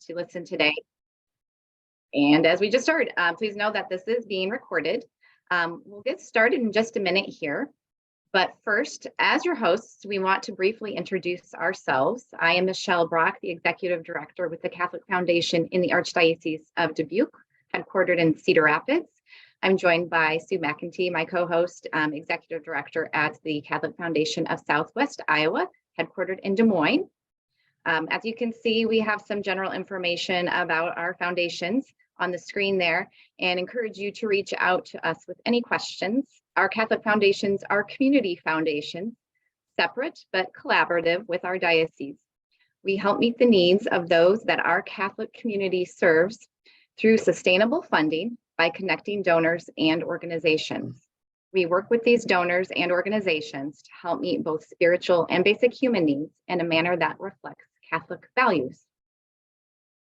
to listen today. And as we just heard, please know that this is being recorded. We'll get started in just a minute here. But first, as your hosts, we want to briefly introduce ourselves. I am Michelle Brock, the Executive Director with the Catholic Foundation in the Archdiocese of Dubuque, headquartered in Cedar Rapids. I'm joined by Sue McEntee, my co-host, Executive Director at the Catholic Foundation of Southwest Iowa, headquartered in Des Moines. As you can see, we have some general information about our foundations on the screen there and encourage you to reach out to us with any questions. Our Catholic foundations are community foundations, separate but collaborative with our diocese. We help meet the needs of those that our Catholic community serves through sustainable funding by connecting donors and organizations. We work with these donors and organizations to help meet both spiritual and basic human needs in a manner that reflects Catholic values.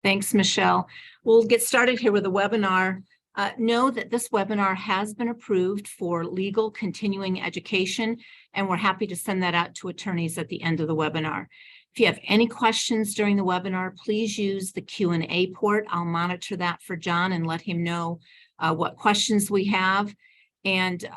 Thanks, Michelle. We'll get started here with a webinar. Know that this webinar has been approved for legal continuing education, and we're happy to send that out to attorneys at the end of the webinar. If you have any questions during the webinar, please use the Q&A port. I'll monitor that for John and let him know what questions we have. And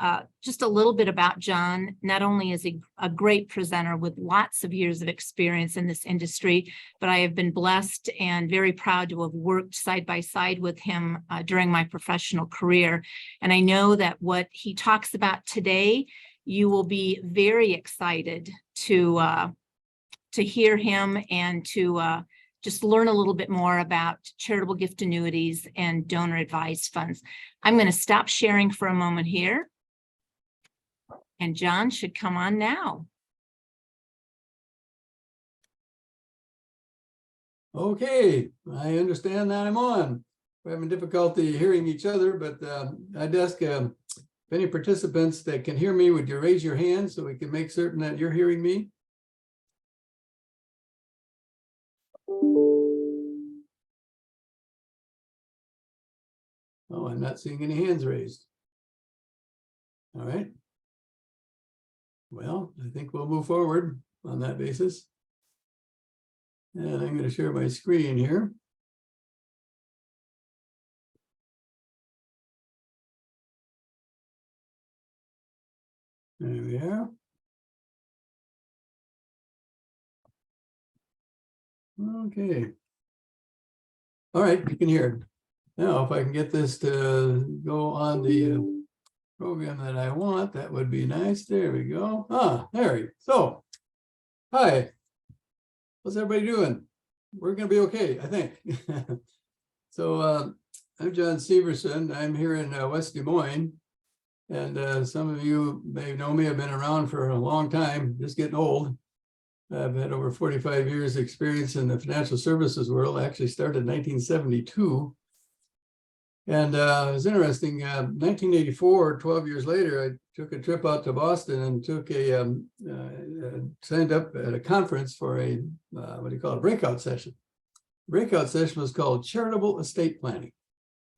just a little bit about John. Not only is he a great presenter with lots of years of experience in this industry, but I have been blessed and very proud to have worked side by side with him during my professional career. And I know that what he talks about today, you will be very excited to hear him and to just learn a little bit more about charitable gift annuities and donor advised funds. I'm going to stop sharing for a moment here. And John should come on now. Okay, I understand that I'm on. We're having difficulty hearing each other, but I'd ask if any participants that can hear me, would you raise your hand so we can make certain that you're hearing me? Oh, I'm not seeing any hands raised. All right. Well, I think we'll move forward on that basis. And I'm going to share my screen here. There we are. Okay. All right, you can hear. Now, if I can get this to go on the program that I want, that would be nice. There we go. There we go. So, hi. What's everybody doing? We're going to be okay, I think. So, I'm Johnne Syverson. I'm here in West Des Moines. And some of you may know me. I've been around for a long time, just getting old. I've had over 45 years experience in the financial services world. I actually started in 1972. And it was interesting, 1984, 12 years later, I took a trip out to Boston and took signed up at a conference for a, breakout session. Breakout session was called Charitable Estate Planning.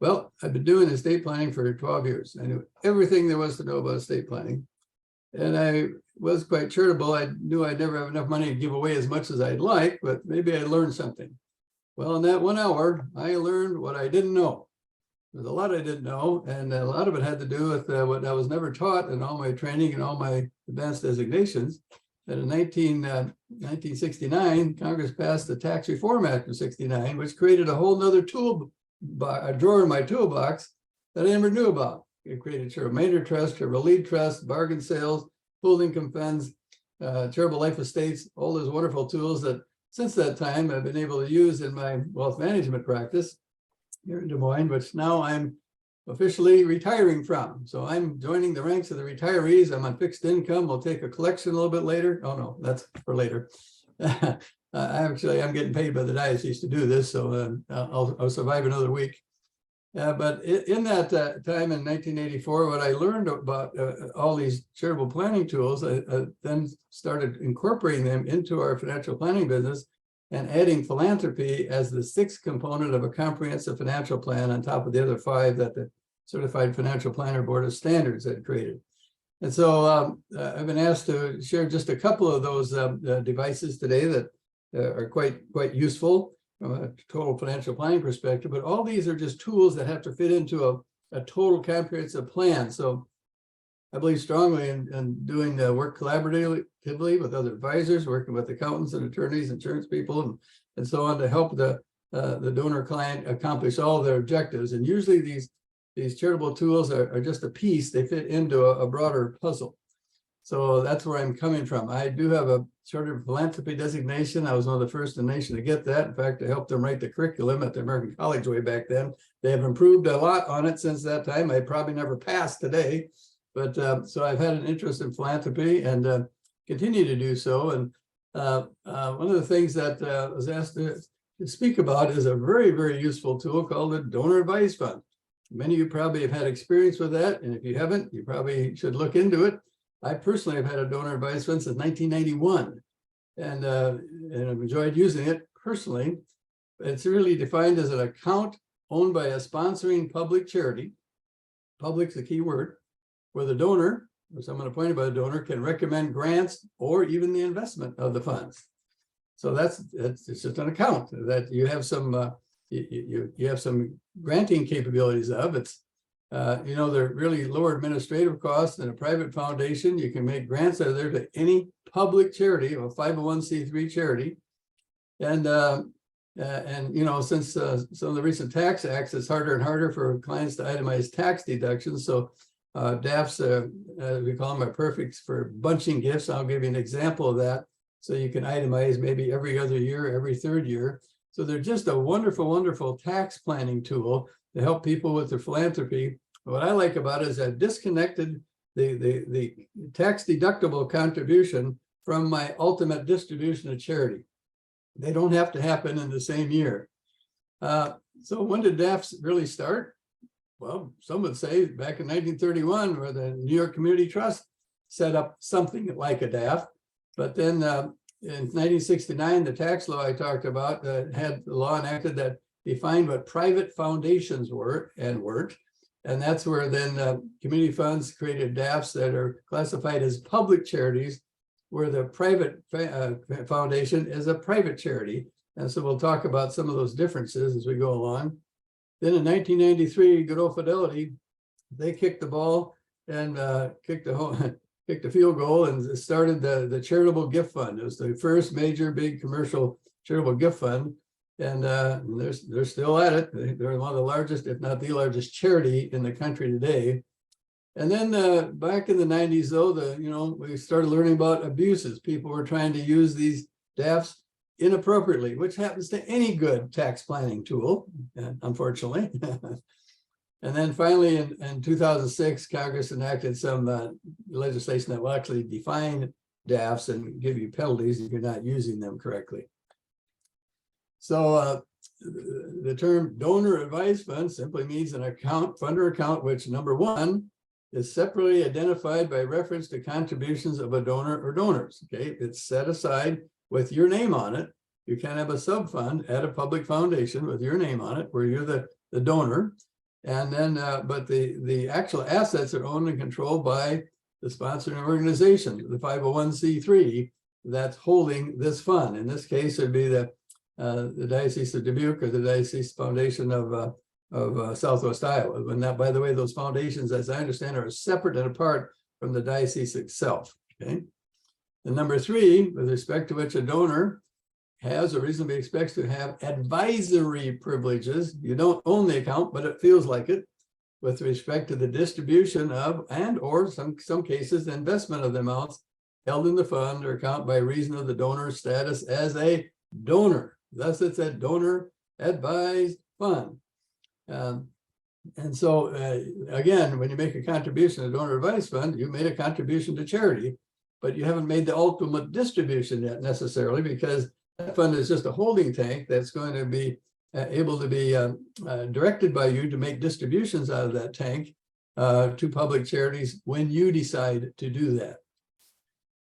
Well, I've been doing estate planning for 12 years. I knew everything there was to know about estate planning. And I was quite charitable. I knew I'd never have enough money to give away as much as I'd like, but maybe I'd learn something. Well, in that 1 hour, I learned what I didn't know. There's a lot I didn't know, and a lot of it had to do with what I was never taught in all my training and all my advanced designations. That in 1969, Congress passed the Tax Reform Act of '69, which created a whole nother a drawer in my toolbox that I never knew about. It created charitable remainder trust, charitable lead trust, bargain sales, pooled income funds, charitable life estates, all those wonderful tools that since that time I've been able to use in my wealth management practice here in Des Moines, which now I'm officially retiring from. So I'm joining the ranks of the retirees. I'm on fixed income. We'll take a collection a little bit later. Oh no, that's for later. I'm getting paid by the diocese to do this, so I'll survive another week. But in that time in 1984, what I learned about all these charitable planning tools, I then started incorporating them into our financial planning business and adding philanthropy as the sixth component of a comprehensive financial plan on top of the other five that the Certified Financial Planner Board of Standards had created. And so I've been asked to share just a couple of those devices today that are quite useful. from a total financial planning perspective, but all these are just tools that have to fit into a total comprehensive plan. So I believe strongly in doing the work collaboratively with other advisors, working with accountants and attorneys, insurance people, and so on to help the donor client accomplish all their objectives. And usually these charitable tools are just a piece, they fit into a broader puzzle. So that's where I'm coming from. I do have a chartered philanthropy designation. I was one of the first in the nation to get that. In fact, I helped them write the curriculum at the American College way back then. They have improved a lot on it since that time. I probably never passed today, but so I've had an interest in philanthropy and continue to do so. And one of the things that I was asked to speak about is a very, very useful tool called the Donor Advice Fund. Many of you probably have had experience with that, and if you haven't, you probably should look into it. I personally have had a donor advice fund since 1991, and I've enjoyed using it personally. It's really defined as an account owned by a sponsoring public charity. Public's the key word, where the donor or someone appointed by the donor can recommend grants or even the investment of the funds. So it's just an account that you have some you have some granting capabilities of. It's they're really lower administrative costs than a private foundation. You can make grants out of there to any public charity or 501c3 charity. And since some of the recent tax acts, it's harder and harder for clients to itemize tax deductions. So DAFs, we call them, are perfect for bunching gifts. I'll give you an example of that. So you can itemize maybe every other year, every third year. So they're just a wonderful, wonderful tax planning tool to help people with their philanthropy. What I like about it is I've disconnected the tax deductible contribution from my ultimate distribution of charity. They don't have to happen in the same year. So when did DAFs really start? Well, some would say back in 1931, where the New York Community Trust set up something like a DAF. But then in 1969, the tax law I talked about had the law enacted that defined what private foundations were and weren't. And that's where then community funds created DAFs that are classified as public charities, where the private foundation is a private charity. And so we'll talk about some of those differences as we go along. Then in 1993, good old Fidelity, they kicked the ball and kicked the field goal and started the Charitable Gift Fund. It was the first major big commercial charitable gift fund. And they're still at it. They're one of the largest, if not the largest charity in the country today. And then back in the 90s, though, we started learning about abuses. People were trying to use these DAFs inappropriately, which happens to any good tax planning tool, unfortunately. And then finally, in 2006, Congress enacted some legislation that will actually define DAFs and give you penalties if you're not using them correctly. So the term donor advice fund simply means an account, fund or account, which number one is separately identified by reference to contributions of a donor or donors. Okay, it's set aside with your name on it. You can have a sub fund at a public foundation with your name on it, where you're the donor. And then, but the actual assets are owned and controlled by the sponsoring organization, the 501c3 that's holding this fund. In this case, it'd be the Diocese of Dubuque or the Diocese Foundation of Southwest Iowa. And that, by the way, those foundations, as I understand, are separate and apart from the diocese itself. Okay. And number three, with respect to which a donor has or reasonably expects to have advisory privileges. You don't own the account, but it feels like it, with respect to the distribution of and or some cases the investment of the amounts held in the fund or account by reason of the donor's status as a donor. Thus, it's a donor advised fund. And so, again, when you make a contribution to a donor advised fund, you made a contribution to charity, but you haven't made the ultimate distribution yet necessarily, because that fund is just a holding tank that's going to be able to be directed by you to make distributions out of that tank to public charities when you decide to do that.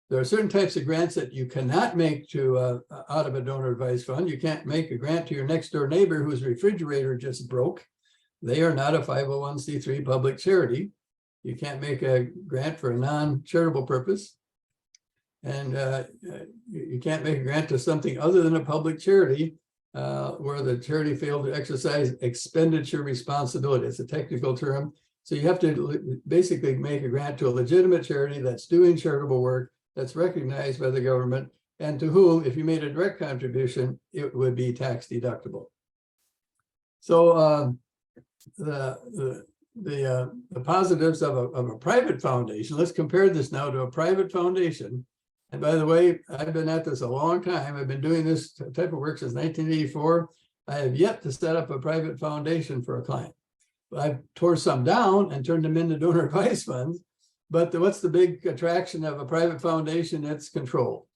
There are certain types of grants that you cannot make to out of a donor advised fund. You can't make a grant to your next door neighbor whose refrigerator just broke. They are not a 501c3 public charity. You can't make a grant for a non-charitable purpose. And you can't make a grant to something other than a public charity where the charity failed to exercise expenditure responsibility. It's a technical term. So you have to basically make a grant to a legitimate charity that's doing charitable work, that's recognized by the government, and to whom, if you made a direct contribution, it would be tax deductible. So the positives of a private foundation, let's compare this now to a private foundation. And by the way, I've been at this a long time. I've been doing this type of work since 1984. I have yet to set up a private foundation for a client. I've tore some down and turned them into donor advice funds. But what's the big attraction of a private foundation? It's control.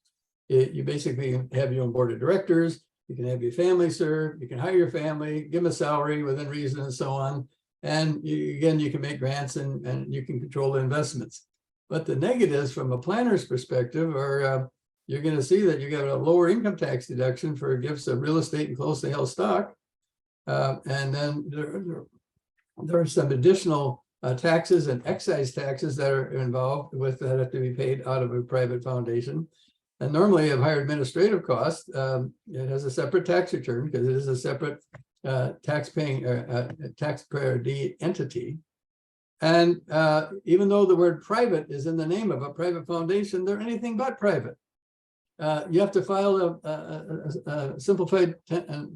You basically have your own board of directors. You can have your family serve. You can hire your family, give them a salary within reason, and so on. And again, you can make grants and you can control the investments. But the negatives from a planner's perspective are you're going to see that you get a lower income tax deduction for gifts of real estate and closely held stock. And then there are some additional taxes and excise taxes that are involved with that have to be paid out of a private foundation. And normally of higher administrative costs, it has a separate tax return because it is a separate taxpayer entity. And even though the word private is in the name of a private foundation, they're anything but private. You have to file a simplified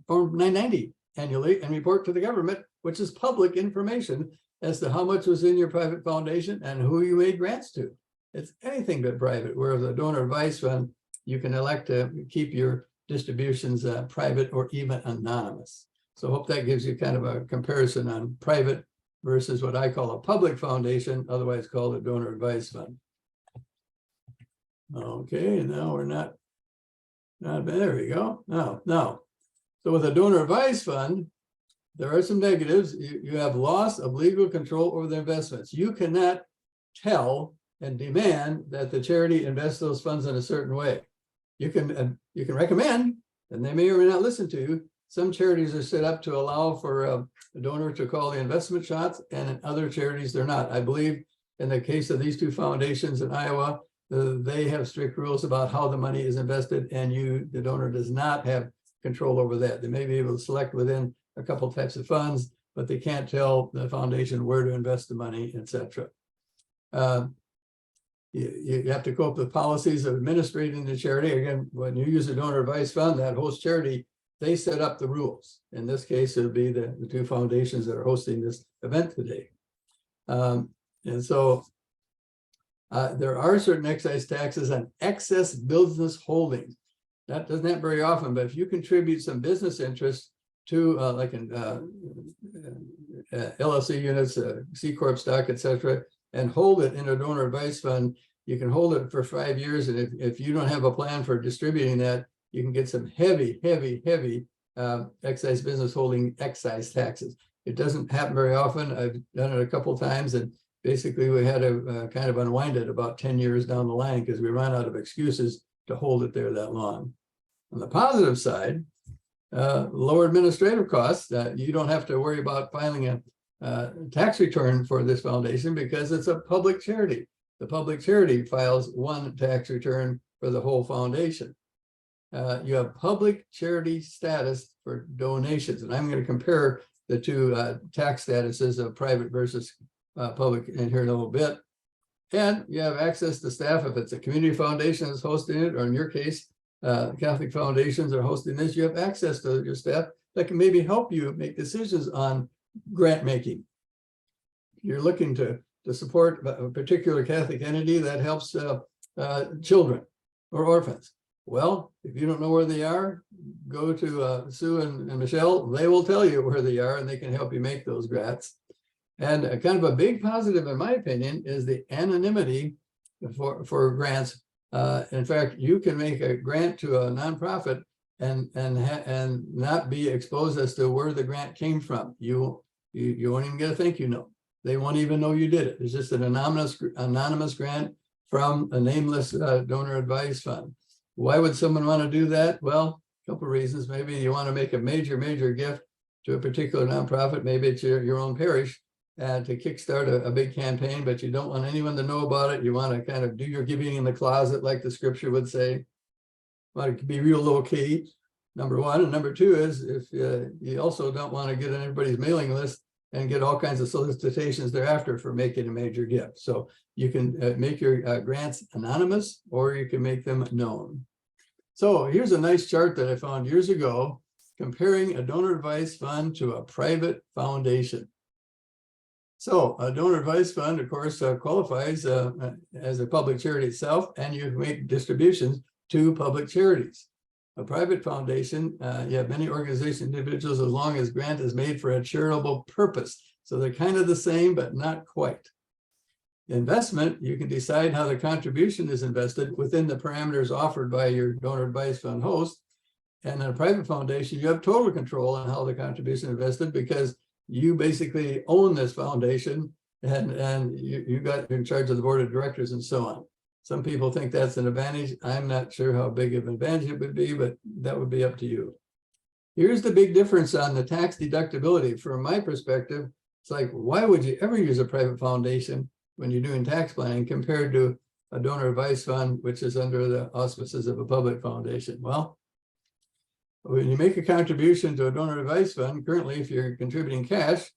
Form 990 annually and report to the government, which is public information as to how much was in your private foundation and who you made grants to. It's anything but private, whereas a donor advice fund, you can elect to keep your distributions private or even anonymous. So I hope that gives you kind of a comparison on private versus what I call a public foundation, otherwise called a donor advice fund. Okay, now we're not there we go. Now, so with a donor advice fund, there are some negatives. You have loss of legal control over the investments. You cannot tell and demand that the charity invests those funds in a certain way. You can recommend, and they may or may not listen to you. Some charities are set up to allow for a donor to call the investment shots, and in other charities, they're not. I believe in the case of these two foundations in Iowa, they have strict rules about how the money is invested, and the donor does not have control over that. They may be able to select within a couple types of funds, but they can't tell the foundation where to invest the money, etc. You have to cope with policies of administrating the charity. Again, when you use a donor advice fund, that host charity, they set up the rules. In this case, it would be the two foundations that are hosting this event today. And so there are certain excise taxes on excess business holdings. That doesn't happen very often, but if you contribute some business interest to like in LLC units, C Corp stock, etc., and hold it in a donor advice fund, you can hold it for 5 years. And if you don't have a plan for distributing that, you can get some heavy excise business holding excise taxes. It doesn't happen very often. I've done it a couple of times, and basically we had to kind of unwind it about 10 years down the line because we ran out of excuses to hold it there that long. On the positive side, lower administrative costs. You don't have to worry about filing a tax return for this foundation because it's a public charity. The public charity files one tax return for the whole foundation. You have public charity status for donations, and I'm going to compare the two tax statuses of private versus public in here in a little bit. And you have access to staff if it's a community foundation that's hosting it, or in your case, Catholic foundations are hosting this. You have access to your staff that can maybe help you make decisions on grant making. You're looking to support a particular Catholic entity that helps children or orphans. Well, if you don't know where they are, go to Sue and Michelle. They will tell you where they are, and they can help you make those grants. And kind of a big positive, in my opinion, is the anonymity for grants. In fact, you can make a grant to a nonprofit and not be exposed as to where the grant came from. You won't even get a thank you note. They won't even know you did it. It's just an anonymous grant from a nameless donor advice fund. Why would someone want to do that? Well, a couple of reasons. Maybe you want to make a major gift to a particular nonprofit. Maybe it's your own parish to kickstart a big campaign, but you don't want anyone to know about it. You want to kind of do your giving in the closet, like the scripture would say. Want to be real low key. Number one. And number two is if you also don't want to get on everybody's mailing list and get all kinds of solicitations thereafter for making a major gift. So you can make your grants anonymous, or you can make them known. So here's a nice chart that I found years ago comparing a donor advised fund to a private foundation. So a donor advised fund, of course, qualifies as a public charity itself, and you make distributions to public charities. A private foundation, you have many organizations, individuals, as long as grant is made for a charitable purpose. So they're kind of the same, but not quite. Investment, you can decide how the contribution is invested within the parameters offered by your donor advised fund host. And in a private foundation, you have total control on how the contribution is invested, because you basically own this foundation, and you got in charge of the board of directors and so on. Some people think that's an advantage. I'm not sure how big of an advantage it would be, but that would be up to you. Here's the big difference on the tax deductibility. From my perspective, it's like, why would you ever use a private foundation when you're doing tax planning compared to a donor advised fund, which is under the auspices of a public foundation? Well, when you make a contribution to a donor advised fund, currently, if you're contributing cash,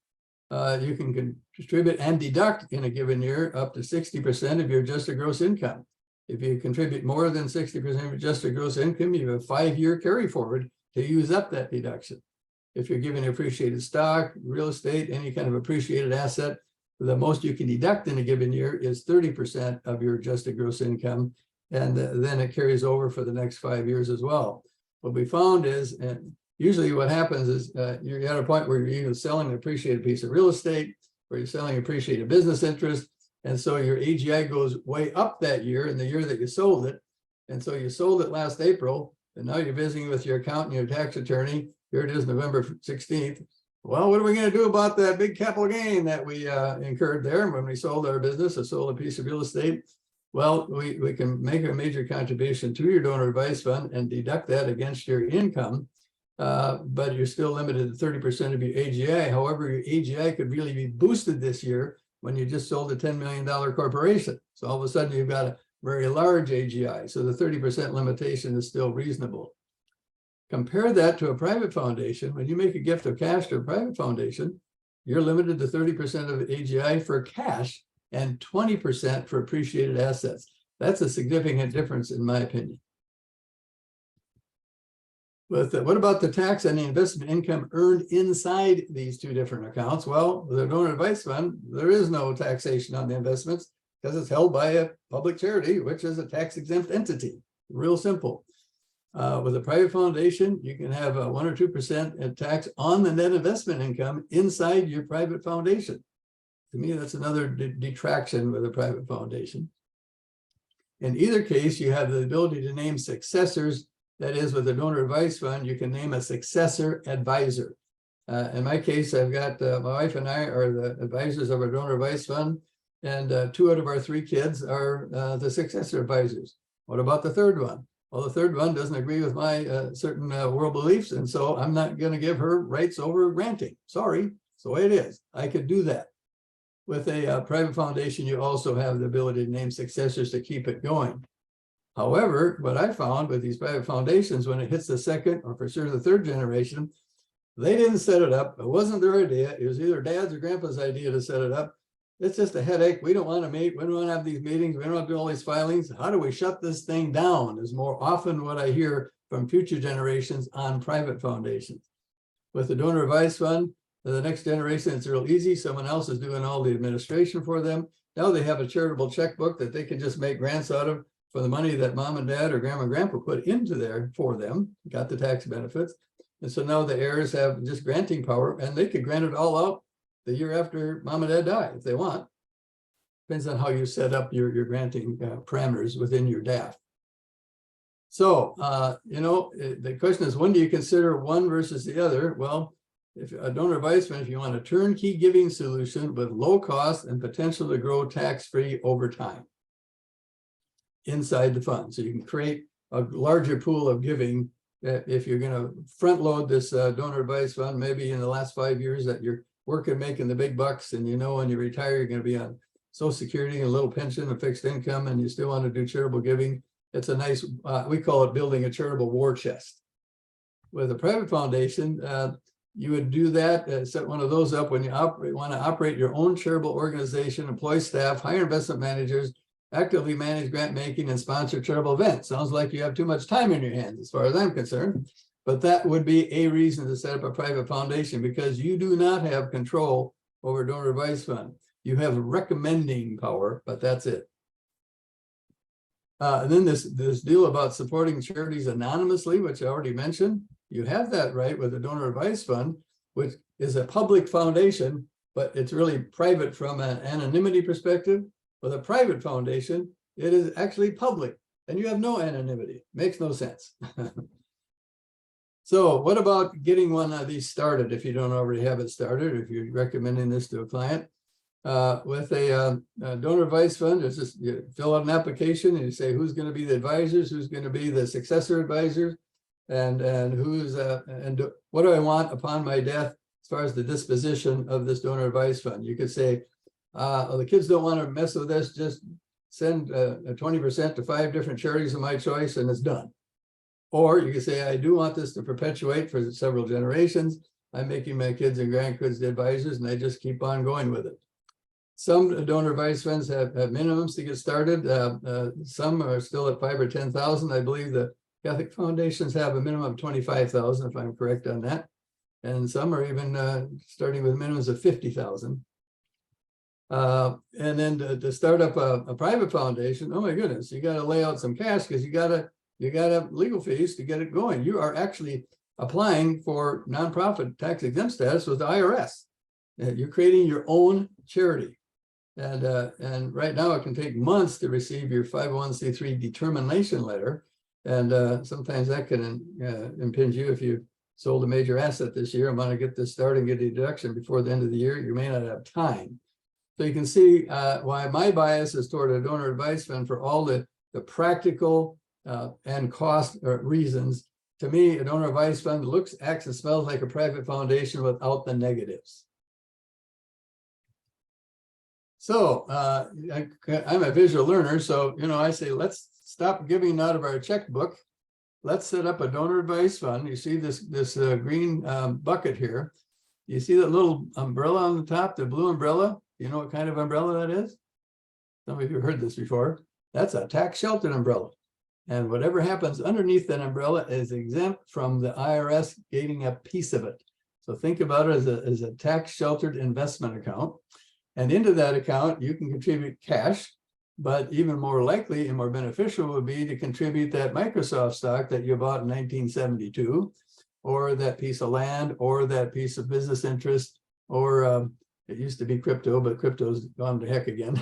you can contribute and deduct in a given year up to 60% of your adjusted gross income. If you contribute more than 60% of your adjusted gross income, you have a 5-year carry forward to use up that deduction. If you're giving appreciated stock, real estate, any kind of appreciated asset, the most you can deduct in a given year is 30% of your adjusted gross income. And then it carries over for the next 5 years as well. What we found is, and usually what happens is you're at a point where you're either selling an appreciated piece of real estate, or you're selling appreciated business interest. And so your AGI goes way up that year in the year that you sold it. And so you sold it last April, and now you're visiting with your accountant, your tax attorney. Here it is, November 16th. Well, what are we going to do about that big capital gain that we incurred there when we sold our business or sold a piece of real estate? Well, we can make a major contribution to your donor advised fund and deduct that against your income, but you're still limited to 30% of your AGI. However, your AGI could really be boosted this year when you just sold a $10 million corporation. So all of a sudden you've got a very large AGI. So the 30% limitation is still reasonable. Compare that to a private foundation. When you make a gift of cash to a private foundation, you're limited to 30% of AGI for cash and 20% for appreciated assets. That's a significant difference, in my opinion. But what about the tax and the investment income earned inside these two different accounts? Well, the donor advised fund, there is no taxation on the investments because it's held by a public charity, which is a tax-exempt entity. Real simple. With a private foundation, you can have a 1 or 2% tax on the net investment income inside your private foundation. To me, that's another detraction with a private foundation. In either case, you have the ability to name successors. That is, with a donor advised fund, you can name a successor advisor. In my case, I've got my wife and I are the advisors of our donor advised fund, and 2 out of our 3 kids are the successor advisors. What about the third one? Well, the third one doesn't agree with my certain world beliefs, and so I'm not going to give her rights over granting. Sorry, it's the way it is. I could do that. With a private foundation, you also have the ability to name successors to keep it going. However, what I found with these private foundations, when it hits the second or for sure the third generation, they didn't set it up. It wasn't their idea. It was either dad's or grandpa's idea to set it up. It's just a headache. We don't want to meet. We don't want to have these meetings. We don't want to do all these filings. How do we shut this thing down is more often what I hear from future generations on private foundations. With the donor advised fund, the next generation, it's real easy. Someone else is doing all the administration for them. Now they have a charitable checkbook that they can just make grants out of for the money that mom and dad or grandma and grandpa put into there for them, got the tax benefits. And so now the heirs have just granting power, and they could grant it all out the year after mom and dad die if they want. Depends on how you set up your granting parameters within your DAF. So, the question is, when do you consider one versus the other? Well, if a donor advised fund, if you want a turnkey giving solution with low cost and potential to grow tax-free over time inside the fund. So you can create a larger pool of giving. If you're going to front load this donor advised fund, maybe in the last 5 years that you're working, making the big bucks, and when you retire, you're going to be on Social Security, a little pension, a fixed income, and you still want to do charitable giving. It's a nice, we call it building a charitable war chest. with a private foundation, you would do that, set one of those up when you want to operate your own charitable organization, employ staff, hire investment managers, actively manage grant making, and sponsor charitable events. Sounds like you have too much time in your hands as far as I'm concerned, but that would be a reason to set up a private foundation, because you do not have control over donor advice fund. You have recommending power, but that's it. And then this deal about supporting charities anonymously, which I already mentioned, you have that right with the donor advice fund, which is a public foundation, but it's really private from an anonymity perspective. With a private foundation, it is actually public, and you have no anonymity. Makes no sense. So what about getting one of these started if you don't already have it started, if you're recommending this to a client? With a donor advice fund, it's just you fill out an application and you say who's going to be the advisors, who's going to be the successor advisors, and who's and what do I want upon my death as far as the disposition of this donor advice fund. You could say, the kids don't want to mess with this, just send 20% to 5 different charities of my choice and it's done. Or you could say, I do want this to perpetuate for several generations. I'm making my kids and grandkids the advisors and I just keep on going with it. Some donor advice funds have minimums to get started. Some are still at 5,000 or 10,000. I believe the Catholic foundations have a minimum of 25,000, if I'm correct on that. And some are even starting with minimums of 50,000. And then to start up a private foundation, oh my goodness, you got to lay out some cash because you got to legal fees to get it going. You are actually applying for nonprofit tax exempt status with the IRS. You're creating your own charity. And right now it can take months to receive your 501c3 determination letter. And sometimes that can impinge you if you sold a major asset this year and want to get this started and get a deduction before the end of the year. You may not have time. So you can see why my bias is toward a donor advice fund for all the practical and cost reasons. To me, a donor advice fund looks, acts, and smells like a private foundation without the negatives. So I'm a visual learner, so I say let's stop giving out of our checkbook. Let's set up a donor advice fund. You see this green bucket here. You see that little umbrella on the top, the blue umbrella? You know what kind of umbrella that is? Some of you have heard this before. That's a tax sheltered umbrella. And whatever happens underneath that umbrella is exempt from the IRS getting a piece of it. So think about it as a tax sheltered investment account. And into that account, you can contribute cash, but even more likely and more beneficial would be to contribute that Microsoft stock that you bought in 1972, or that piece of land, or that piece of business interest, or it used to be crypto, but crypto's gone to heck again.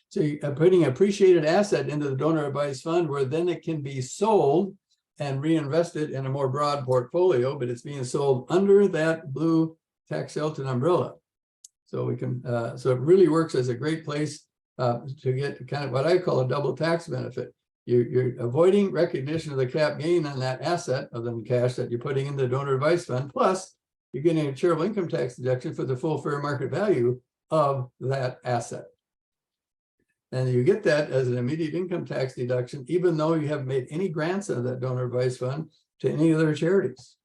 So you're putting appreciated asset into the donor advice fund where then it can be sold and reinvested in a more broad portfolio, but it's being sold under that blue tax sheltered umbrella. So we can, so it really works as a great place to get kind of what I call a double tax benefit. You're avoiding recognition of the cap gain on that asset of the cash that you're putting in the donor advice fund. Plus, you're getting a charitable income tax deduction for the full fair market value of that asset. And you get that as an immediate income tax deduction, even though you haven't made any grants out of that donor advice fund to any other charities.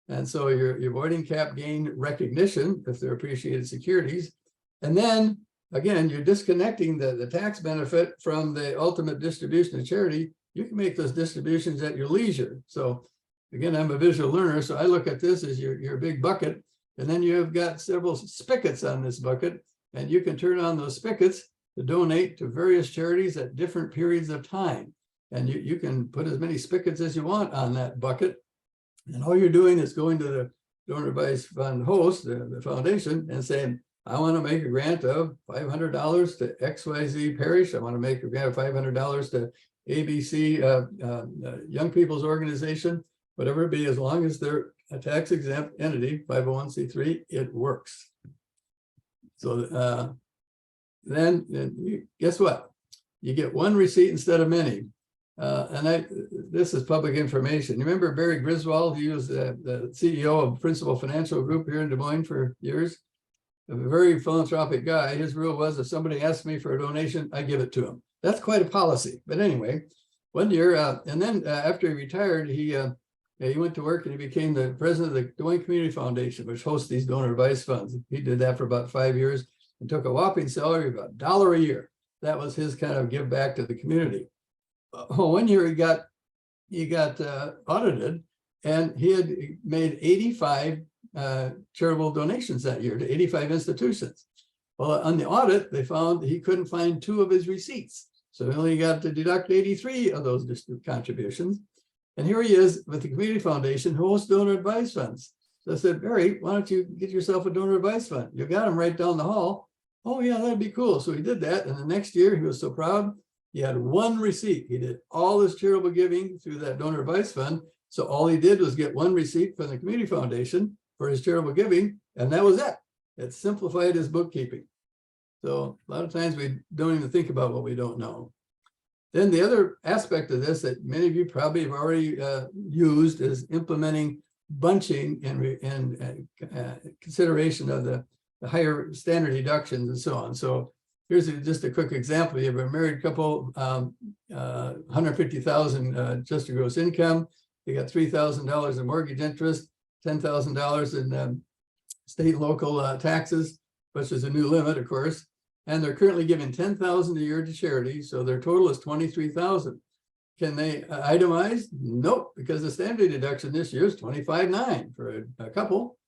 And so you're avoiding cap gain recognition if they're appreciated securities. And then again, you're disconnecting the tax benefit from the ultimate distribution of charity. You can make those distributions at your leisure. So again, I'm a visual learner, so I look at this as your big bucket, and then you've got several spigots on this bucket, and you can turn on those spigots to donate to various charities at different periods of time. And you can put as many spigots as you want on that bucket. And all you're doing is going to the donor advice fund host, the foundation, and saying, I want to make a grant of $500 to XYZ parish. I want to make a grant of $500 to ABC Young People's Organization, whatever it be, as long as they're a tax exempt entity, 501c3, it works. So then guess what? You get one receipt instead of many. This is public information. You remember Barry Griswold? He was the CEO of Principal Financial Group here in Des Moines for years. A very philanthropic guy. His rule was if somebody asked me for a donation, I give it to him. That's quite a policy. But anyway, one year, and then after he retired, he he went to work and he became the president of the Duane Community Foundation, which hosts these donor advice funds. He did that for about 5 years and took a whopping salary of about $1 a year. That was his kind of give back to the community. Well, 1 year he got audited, and he had made 85 charitable donations that year to 85 institutions. Well, on the audit, they found he couldn't find 2 of his receipts. So he only got to deduct 83 of those contributions. And here he is with the Community Foundation, who hosts donor advice funds. So I said, Barry, why don't you get yourself a donor advice fund? You got him right down the hall. Oh yeah, that'd be cool. So he did that. And the next year he was so proud, he had 1 receipt. He did all his charitable giving through that donor advice fund. So all he did was get 1 receipt from the Community Foundation for his charitable giving. And that was it. It simplified his bookkeeping. So a lot of times we don't even think about what we don't know. Then the other aspect of this that many of you probably have already used is implementing bunching and consideration of the higher standard deductions and so on. So here's just a quick example. You have a married couple, 150,000 just a gross income. They got $3,000 in mortgage interest, $10,000 in state and local taxes, which is a new limit, of course. And they're currently giving $10,000 a year to charity, so their total is $23,000. Can they itemize? Nope, because the standard deduction this year is $25,900 for a couple.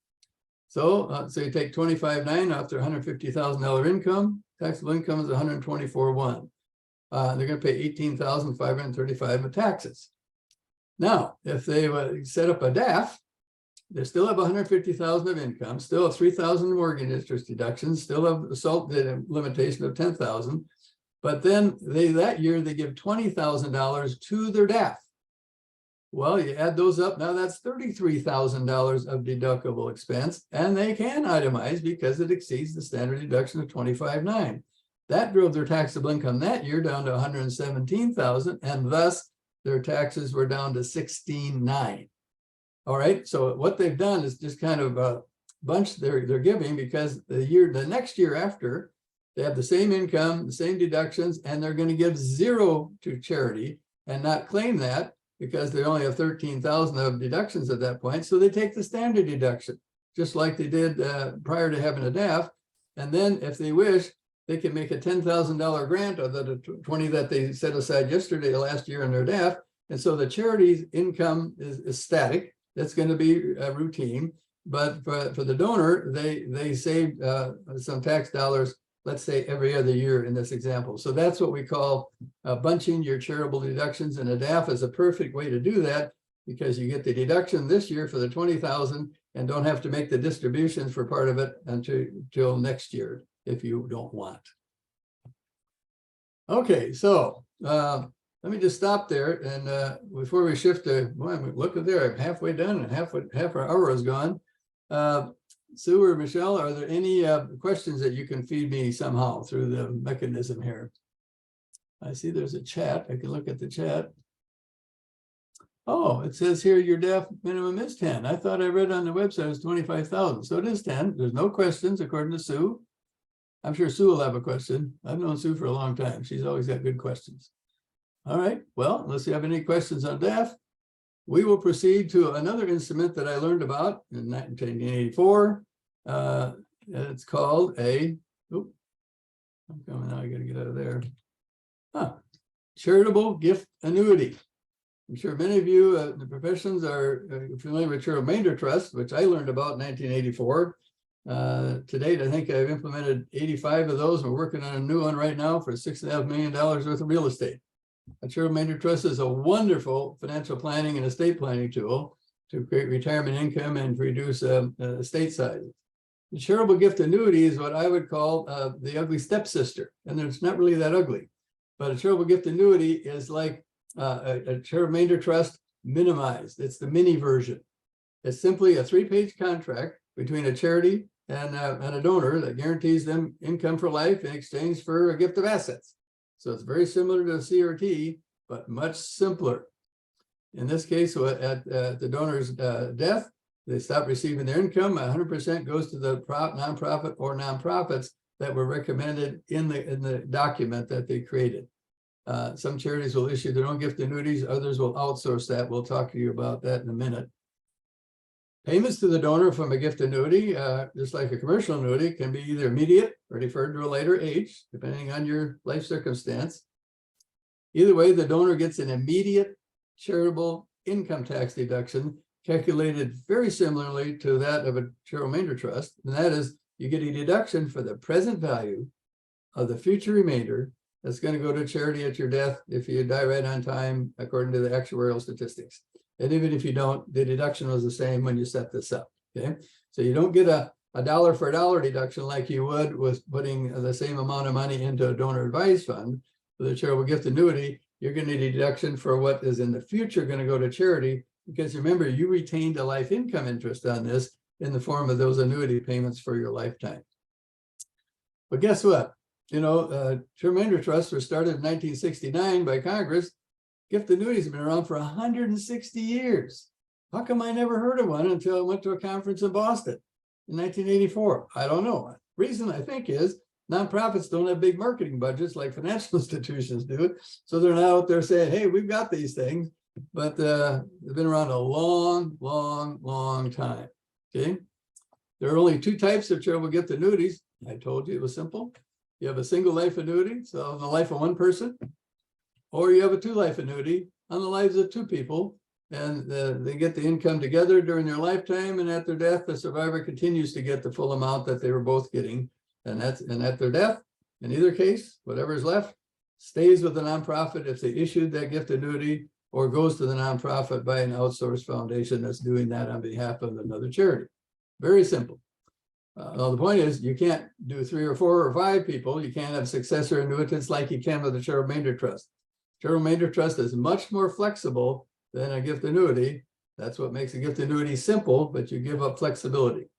So, so you take $25,900 off their $150,000 income. Taxable income is $124,100. They're going to pay $18,535 of taxes. Now, if they set up a DAF, they still have $150,000 of income, still have $3,000 mortgage interest deductions, still have assault limitation of $10,000, but then that year they give $20,000 to their DAF. Well, you add those up, now that's $33,000 of deductible expense, and they can itemize because it exceeds the standard deduction of $25,900. That drove their taxable income that year down to $117,000, and thus their taxes were down to $16,900. All right, so what they've done is just kind of bunch they're giving, because the next year after, they have the same income, the same deductions, and they're going to give 0 to charity and not claim that because they only have $13,000 of deductions at that point. So they take the standard deduction, just like they did prior to having a DAF. And then if they wish, they can make a $10,000 grant of the 20 that they set aside last year in their DAF. And so the charity's income is static. That's going to be a routine, but for the donor, they saved some tax dollars, let's say every other year in this example. So that's what we call bunching your charitable deductions, and a DAF is a perfect way to do that because you get the deduction this year for the $20,000 and don't have to make the distributions for part of it until next year if you don't want. Okay, so let me just stop there, and before we shift to, well, look at there, I'm halfway done and half our hour is gone. Sue or Michelle, are there any questions that you can feed me somehow through the mechanism here? I see there's a chat. I can look at the chat. Oh, it says here your DAF minimum is 10. I thought I read on the website it's 25,000. So it is 10. There's no questions according to Sue. I'm sure Sue will have a question. I've known Sue for a long time. She's always got good questions. All right, well, unless you have any questions on DAF, we will proceed to another instrument that I learned about in 1984. It's called a, I'm coming now, I gotta get out of there. Charitable Gift Annuity. I'm sure many of you, the professions, are familiar with charitable remainder trust, which I learned about in 1984. To date, I think I've implemented 85 of those. We're working on a new one right now for $6.5 million worth of real estate. A charitable remainder trust is a wonderful financial planning and estate planning tool to create retirement income and reduce estate size. The charitable gift annuity is what I would call the ugly stepsister, and it's not really that ugly. But a charitable gift annuity is like a charitable remainder trust minimized. It's the mini version. It's simply a 3-page contract between a charity and a donor that guarantees them income for life in exchange for a gift of assets. So it's very similar to a CRT, but much simpler. In this case, at the donor's death, they stop receiving their income. 100% goes to the nonprofit or nonprofits that were recommended in the document that they created. Some charities will issue their own gift annuities, others will outsource that. We'll talk to you about that in a minute. Payments to the donor from a gift annuity, just like a commercial annuity, can be either immediate or deferred to a later age, depending on your life circumstance. Either way, the donor gets an immediate charitable income tax deduction calculated very similarly to that of a charitable remainder trust. And that is, you get a deduction for the present value of the future remainder that's going to go to charity at your death if you die right on time, according to the actuarial statistics. And even if you don't, the deduction was the same when you set this up. Okay, so you don't get a dollar for dollar deduction like you would with putting the same amount of money into a donor advised fund. For the charitable gift annuity, you're going to need a deduction for what is in the future going to go to charity, because remember, you retained a life income interest on this in the form of those annuity payments for your lifetime. But guess what? You know, charitable remainder trusts were started in 1969 by Congress. Gift annuities have been around for 160 years. How come I never heard of one until I went to a conference in Boston in 1984? I don't know. Reason I think is nonprofits don't have big marketing budgets like financial institutions do. So they're not out there saying, hey, we've got these things, but they've been around a long, long, long time. Okay. There are only two types of charitable gift annuities. I told you it was simple. You have a single life annuity, so on the life of one person, or you have a two life annuity on the lives of two people, and they get the income together during their lifetime, and at their death, the survivor continues to get the full amount that they were both getting. And at their death, in either case, whatever is left stays with the nonprofit if they issued that gift annuity, or goes to the nonprofit by an outsourced foundation that's doing that on behalf of another charity. Very simple. Well, the point is, you can't do 3 or 4 or 5 people. You can't have successor annuitants like you can with a charitable remainder trust. Charitable remainder trust is much more flexible than a gift annuity. That's what makes a gift annuity simple, but you give up flexibility.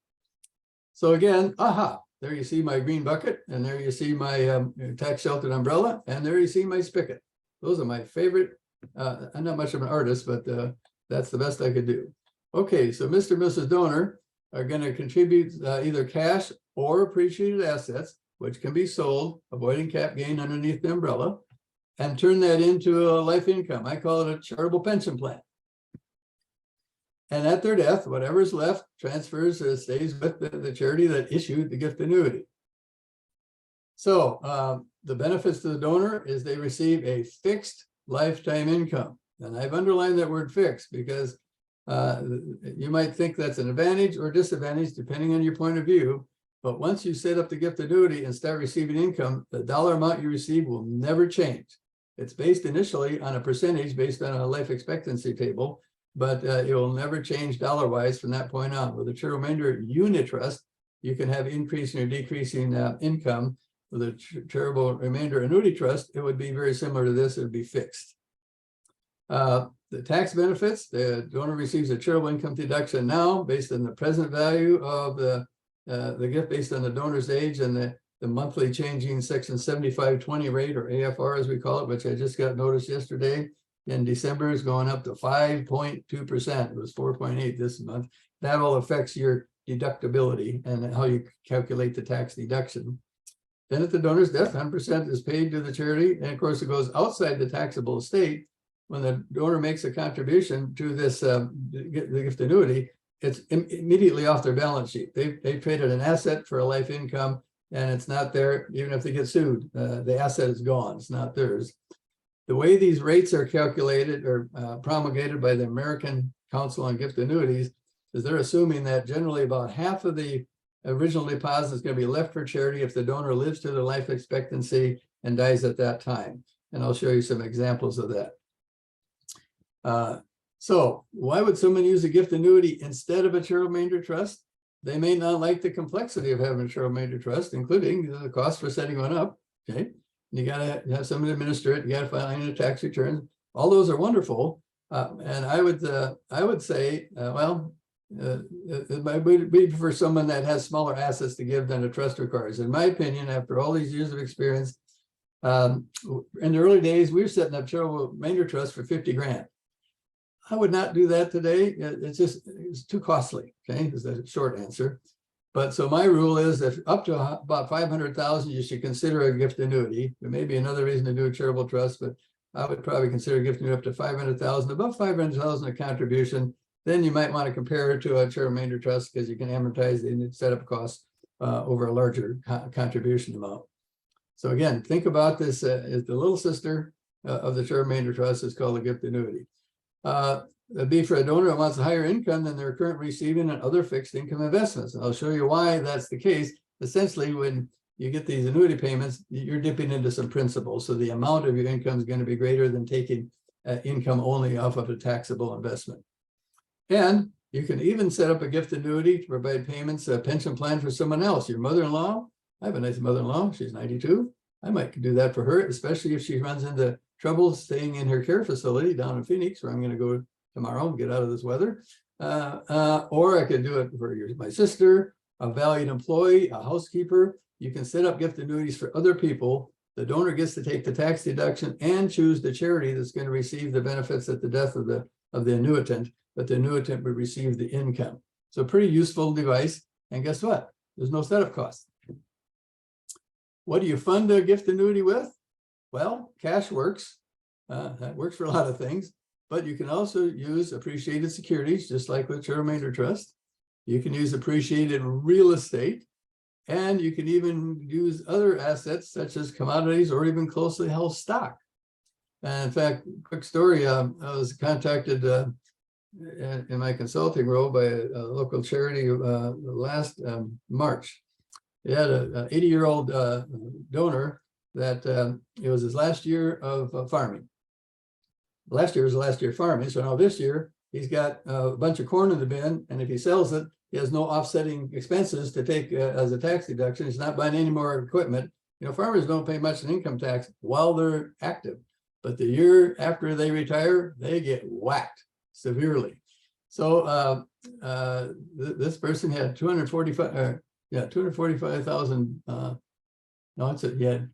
So again, aha, there you see my green bucket, and there you see my tax sheltered umbrella, and there you see my spigot. Those are my favorite. I'm not much of an artist, but that's the best I could do. Okay, so Mr. and Mrs. Donor are going to contribute either cash or appreciated assets, which can be sold, avoiding cap gain underneath the umbrella, and turn that into a life income. I call it a charitable pension plan. And at their death, whatever is left transfers or stays with the charity that issued the gift annuity. So the benefits to the donor is they receive a fixed lifetime income. And I've underlined that word fixed because you might think that's an advantage or disadvantage depending on your point of view. But once you set up the gift annuity and start receiving income, the dollar amount you receive will never change. It's based initially on a percentage based on a life expectancy table, but it will never change dollar-wise from that point on. With a charitable remainder unit trust, you can have increasing or decreasing income. With a charitable remainder annuity trust, it would be very similar to this. It would be fixed. The tax benefits, the donor receives a charitable income deduction now based on the present value of the gift based on the donor's age and the monthly changing section 7520 rate, or AFR as we call it, which I just got notice yesterday in December is going up to 5.2%. It was 4.8 this month. That all affects your deductibility and how you calculate the tax deduction. Then at the donor's death, 100% is paid to the charity. And of course, it goes outside the taxable estate. When the donor makes a contribution to this the gift annuity, it's immediately off their balance sheet. They've traded an asset for a life income, and it's not there. Even if they get sued, the asset is gone. It's not theirs. The way these rates are calculated or promulgated by the American Council on Gift Annuities is they're assuming that generally about half of the original deposit is going to be left for charity if the donor lives to their life expectancy and dies at that time. And I'll show you some examples of that. So why would someone use a gift annuity instead of a charitable remainder trust? They may not like the complexity of having a charitable remainder trust, including the cost for setting one up. Okay, you got to have someone administer it. You got to file a tax return. All those are wonderful, and I would say, it might be for someone that has smaller assets to give than a trust requires. In my opinion, after all these years of experience, in the early days, we were setting up charitable remainder trust for 50 grand. I would not do that today. It's too costly. Okay, is the short answer. But so my rule is if up to about 500,000, you should consider a gift annuity. There may be another reason to do a charitable trust, but I would probably consider a gift annuity up to 500,000, above 500,000 a contribution. Then you might want to compare it to a charitable remainder trust because you can amortize the setup costs over a larger contribution amount. So again, think about this as the little sister of the charitable remainder trust is called a gift annuity. It'd be for a donor that wants a higher income than they're currently receiving in other fixed income investments. And I'll show you why that's the case. Essentially, when you get these annuity payments, you're dipping into some principal. So the amount of your income is going to be greater than taking income only off of a taxable investment. And you can even set up a gift annuity to provide payments, a pension plan for someone else. Your mother-in-law, I have a nice mother-in-law, she's 92. I might do that for her, especially if she runs into trouble staying in her care facility down in Phoenix, where I'm going to go tomorrow and get out of this weather. Or I could do it for my sister, a valued employee, a housekeeper. You can set up gift annuities for other people. The donor gets to take the tax deduction and choose the charity that's going to receive the benefits at the death of the annuitant, but the annuitant would receive the income. So pretty useful device. And guess what? There's no setup cost. What do you fund a gift annuity with? Well, cash works. That works for a lot of things. But you can also use appreciated securities, just like with charitable remainder trust. You can use appreciated real estate, and you can even use other assets such as commodities or even closely held stock. And in fact, quick story, I was contacted in my consulting role by a local charity last March. He had an 80-year-old donor that it was his last year of farming. Last year was the last year farming. So now this year, he's got a bunch of corn in the bin. And if he sells it, he has no offsetting expenses to take as a tax deduction. He's not buying any more equipment. You know, farmers don't pay much in income tax while they're active. But the year after they retire, they get whacked severely. So this person had 245,000. No, it's he had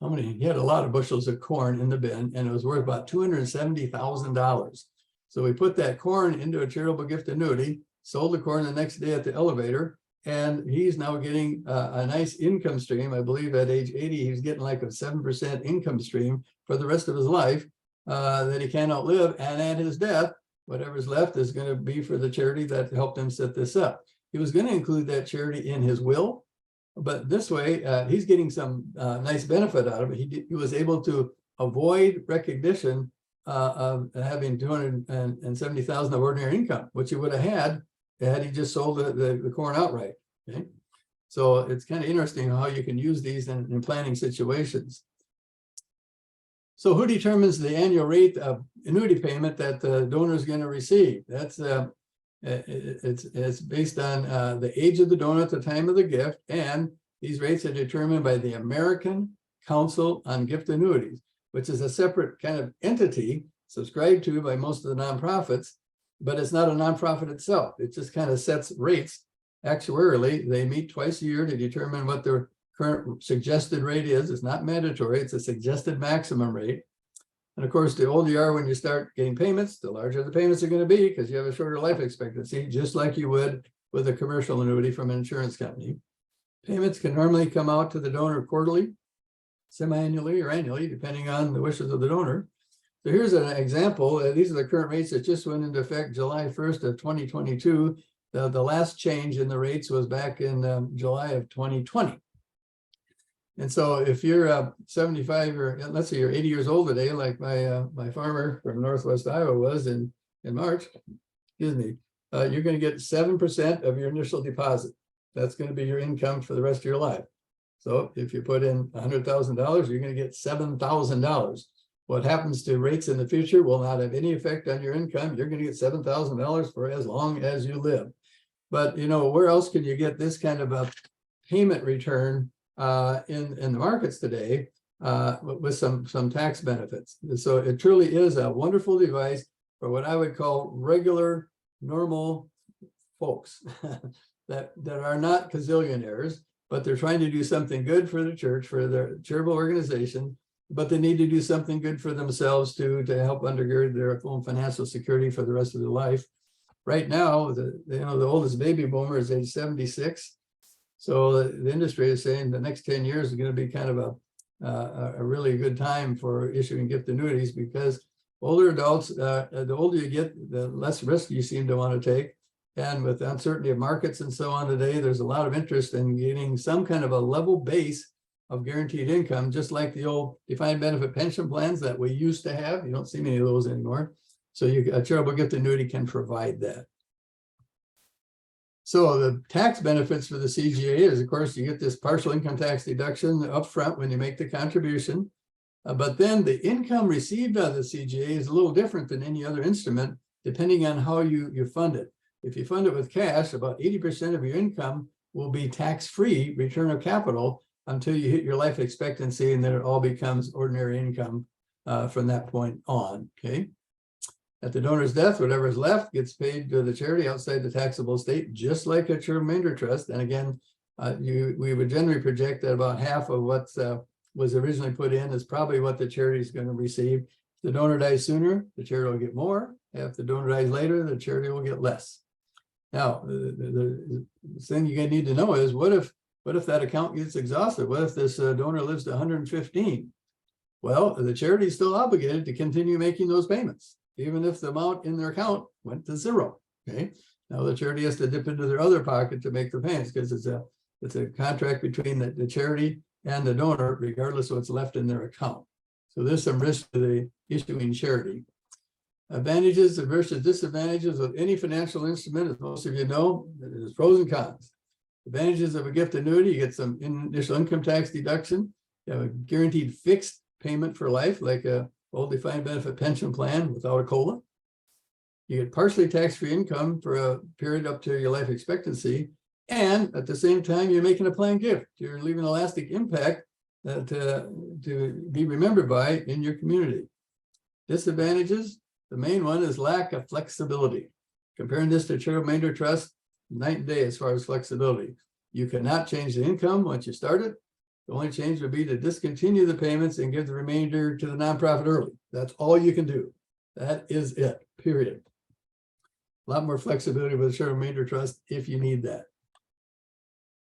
how many? He had a lot of bushels of corn in the bin, and it was worth about $270,000. So we put that corn into a charitable gift annuity, sold the corn the next day at the elevator, and he's now getting a nice income stream. I believe at age 80, he's getting like a 7% income stream for the rest of his life that he can't outlive. And at his death, whatever's left is going to be for the charity that helped him set this up. He was going to include that charity in his will, but this way he's getting some nice benefit out of it. He was able to avoid recognition of having $270,000 of ordinary income, which he would have had he just sold the corn outright. Okay, so it's kind of interesting how you can use these in planning situations. So who determines the annual rate of annuity payment that the donor is going to receive? That's it's based on the age of the donor at the time of the gift, and these rates are determined by the American Council on Gift Annuities, which is a separate kind of entity subscribed to by most of the nonprofits, but it's not a nonprofit itself. It just kind of sets rates actuarially. They meet twice a year to determine what their current suggested rate is. It's not mandatory, it's a suggested maximum rate. And of course, the older you are when you start getting payments, the larger the payments are going to be because you have a shorter life expectancy, just like you would with a commercial annuity from an insurance company. Payments can normally come out to the donor quarterly, semi-annually, or annually, depending on the wishes of the donor. So here's an example. These are the current rates that just went into effect July 1st of 2022. The last change in the rates was back in July of 2020. And so if you're 75 or let's say you're 80 years old today, like my farmer from Northwest Iowa was in March, excuse me, you're going to get 7% of your initial deposit. That's going to be your income for the rest of your life. So if you put in $100,000, you're going to get $7,000. What happens to rates in the future will not have any effect on your income. You're going to get $7,000 for as long as you live. But you know, where else can you get this kind of a payment return in the markets today with some tax benefits? So it truly is a wonderful device for what I would call regular, normal folks that are not gazillionaires, but they're trying to do something good for the church, for their charitable organization, but they need to do something good for themselves too, to help undergird their own financial security for the rest of their life. right now, the oldest baby boomer is age 76. So the industry is saying the next 10 years is going to be kind of a really good time for issuing gift annuities, because older adults, the older you get, the less risk you seem to want to take. And with the uncertainty of markets and so on today, there's a lot of interest in getting some kind of a level base of guaranteed income, just like the old defined benefit pension plans that we used to have. You don't see many of those anymore. So a charitable gift annuity can provide that. So the tax benefits for the CGA is, of course, you get this partial income tax deduction upfront when you make the contribution. But then the income received by the CGA is a little different than any other instrument, depending on how you fund it. If you fund it with cash, about 80% of your income will be tax-free return of capital until you hit your life expectancy, and then it all becomes ordinary income from that point on, okay? At the donor's death, whatever is left gets paid to the charity outside the taxable estate, just like a remainder trust. And again, we would generally project that about half of what was originally put in is probably what the charity is going to receive. If the donor dies sooner, the charity will get more. If the donor dies later, the charity will get less. Now, the thing you need to know is, what if that account gets exhausted? What if this donor lives to 115? Well, the charity is still obligated to continue making those payments, even if the amount in their account went to zero. Okay. Now the charity has to dip into their other pocket to make the payments, because it's a contract between the charity and the donor, regardless of what's left in their account. So there's some risk to the issuing charity. Advantages versus disadvantages of any financial instrument, as most of you know, there's pros and cons. Advantages of a gift annuity: you get some initial income tax deduction, you have a guaranteed fixed payment for life, like a old defined benefit pension plan without a COLA. You get partially tax-free income for a period up to your life expectancy, and at the same time, you're making a planned gift. You're leaving a lasting impact that to be remembered by in your community. Disadvantages: the main one is lack of flexibility. Comparing this to charitable remainder trust, night and day as far as flexibility. You cannot change the income once you start it. The only change would be to discontinue the payments and give the remainder to the nonprofit early. That's all you can do. That is it, period. A lot more flexibility with a charitable remainder trust if you need that.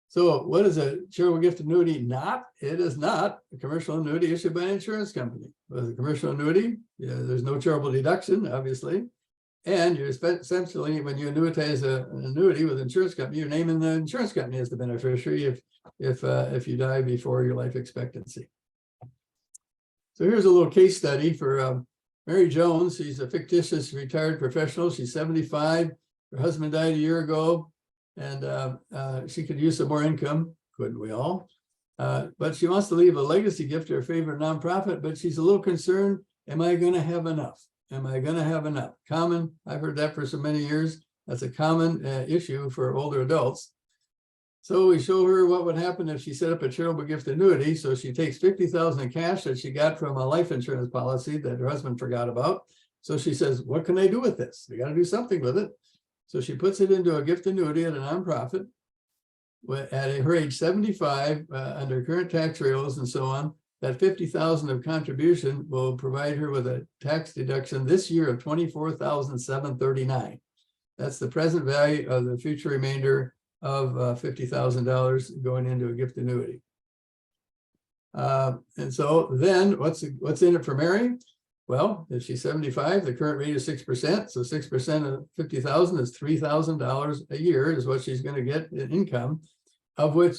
So what is a charitable gift annuity not? It is not a commercial annuity issued by an insurance company. With a commercial annuity, there's no charitable deduction, obviously. And you're essentially, when you annuitize an annuity with an insurance company, you're naming the insurance company as the beneficiary if you die before your life expectancy. So here's a little case study for Mary Jones. She's a fictitious retired professional. She's 75. Her husband died a year ago, and she could use some more income, couldn't we all? But she wants to leave a legacy gift to her favorite nonprofit, but she's a little concerned, am I going to have enough? Am I going to have enough? Common, I've heard that for so many years. That's a common issue for older adults. So we show her what would happen if she set up a charitable gift annuity. So she takes $50,000 in cash that she got from a life insurance policy that her husband forgot about. So she says, what can I do with this? We got to do something with it. So she puts it into a gift annuity at a nonprofit. At her age 75, under current tax rails and so on, that $50,000 of contribution will provide her with a tax deduction this year of $24,739. That's the present value of the future remainder of $50,000 going into a gift annuity. And so then what's in it for Mary? Well, if she's 75, the current rate is 6%. So 6% of 50,000 is $3,000 a year is what she's going to get in income, of which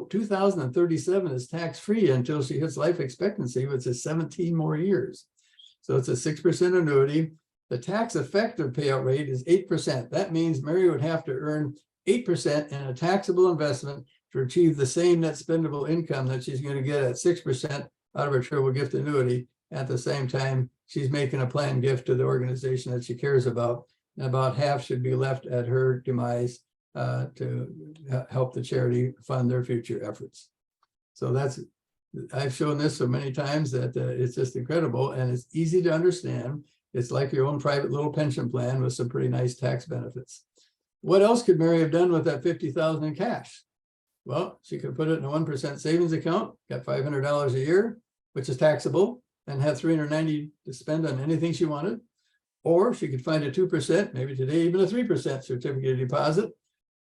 2,037 is tax-free until she hits life expectancy, which is 17 more years. So it's a 6% annuity. The tax effective payout rate is 8%. That means Mary would have to earn 8% in a taxable investment to achieve the same net spendable income that she's going to get at 6% out of her charitable gift annuity. At the same time, she's making a planned gift to the organization that she cares about. And about half should be left at her demise to help the charity fund their future efforts. So I've shown this so many times that it's just incredible, and it's easy to understand. It's like your own private little pension plan with some pretty nice tax benefits. What else could Mary have done with that $50,000 in cash? Well, she could put it in a 1% savings account, got $500 a year, which is taxable, and had $390 to spend on anything she wanted. Or she could find a 2%, maybe today even a 3% certificate of deposit,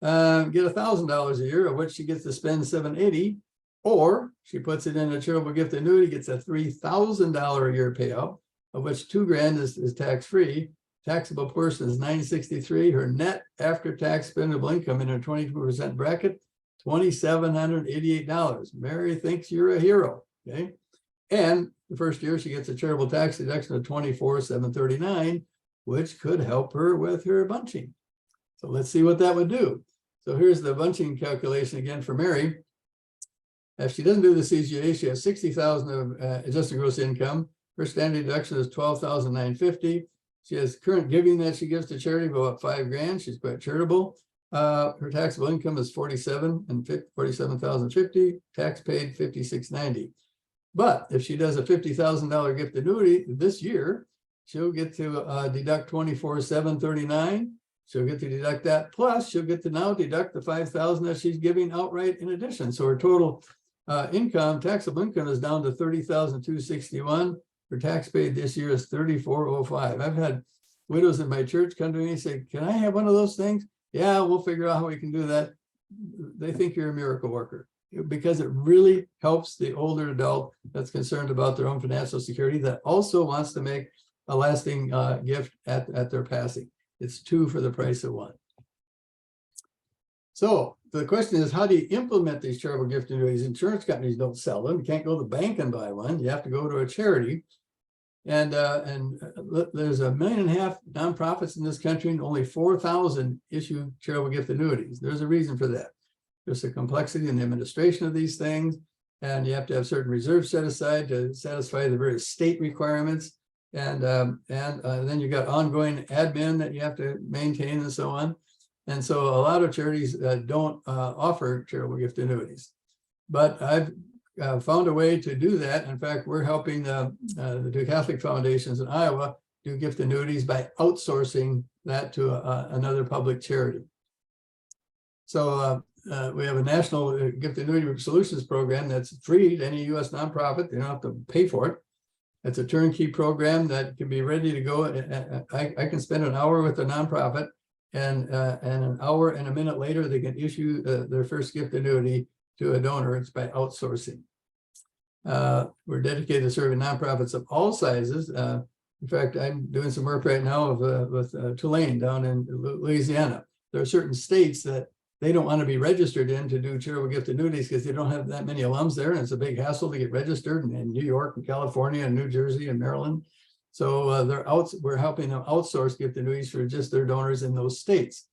get $1,000 a year, of which she gets to spend $780. Or she puts it in a charitable gift annuity, gets a $3,000 a year payout, of which $2,000 is tax-free. Taxable portion is $963. Her net after-tax spendable income in her 22% bracket, $2,788. Mary thinks you're a hero. Okay. And the first year she gets a charitable tax deduction of $24,739, which could help her with her bunching. So let's see what that would do. So here's the bunching calculation again for Mary. If she doesn't do the CGA, she has $60,000 of adjusted gross income. Her standard deduction is $12,950. She has current giving that she gives to charity of about $5,000. She's quite charitable. Her taxable income is $47,050. Tax paid $56,90. But if she does a $50,000 gift annuity this year, she'll get to deduct $24,739. She'll get to deduct that. Plus, she'll get to now deduct the $5,000 that she's giving outright in addition. So her total income, taxable income, is down to $30,261. Her tax paid this year is $34,005. I've had widows in my church come to me and say, "Can I have one of those things?" Yeah, we'll figure out how we can do that. They think you're a miracle worker, because it really helps the older adult that's concerned about their own financial security, that also wants to make a lasting gift at their passing. It's 2 for the price of 1. So the question is, how do you implement these charitable gift annuities? Insurance companies don't sell them. You can't go to the bank and buy one. You have to go to a charity. And there's 1.5 million nonprofits in this country, and only 4,000 issue charitable gift annuities. There's a reason for that. There's a complexity in the administration of these things, and you have to have certain reserves set aside to satisfy the various state requirements. And then you've got ongoing admin that you have to maintain and so on. And so a lot of charities don't offer charitable gift annuities. But I've found a way to do that. In fact, we're helping the 2 Catholic foundations in Iowa do gift annuities by outsourcing that to another public charity. So we have a national gift annuity solutions program that's free to any U.S. nonprofit. They don't have to pay for it. It's a turnkey program that can be ready to go. I can spend an hour with a nonprofit, and an hour and a minute later, they can issue their first gift annuity to a donor. It's by outsourcing. We're dedicated to serving nonprofits of all sizes. In fact, I'm doing some work right now with Tulane down in Louisiana. There are certain states that they don't want to be registered in to do charitable gift annuities because they don't have that many alums there, and it's a big hassle to get registered in New York and California and New Jersey and Maryland. So we're helping them outsource gift annuities for just their donors in those states.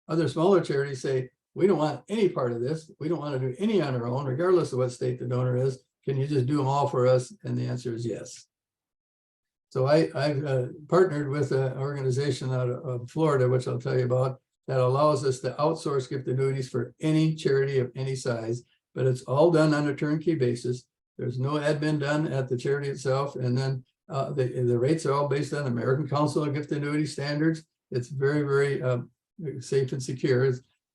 Other smaller charities say, we don't want any part of this. We don't want to do any on our own, regardless of what state the donor is. Can you just do them all for us? And the answer is yes. So I've partnered with an organization out of Florida, which I'll tell you about, that allows us to outsource gift annuities for any charity of any size, but it's all done on a turnkey basis. There's no admin done at the charity itself. And then the rates are all based on American Council of Gift Annuity standards. It's very, very safe and secure.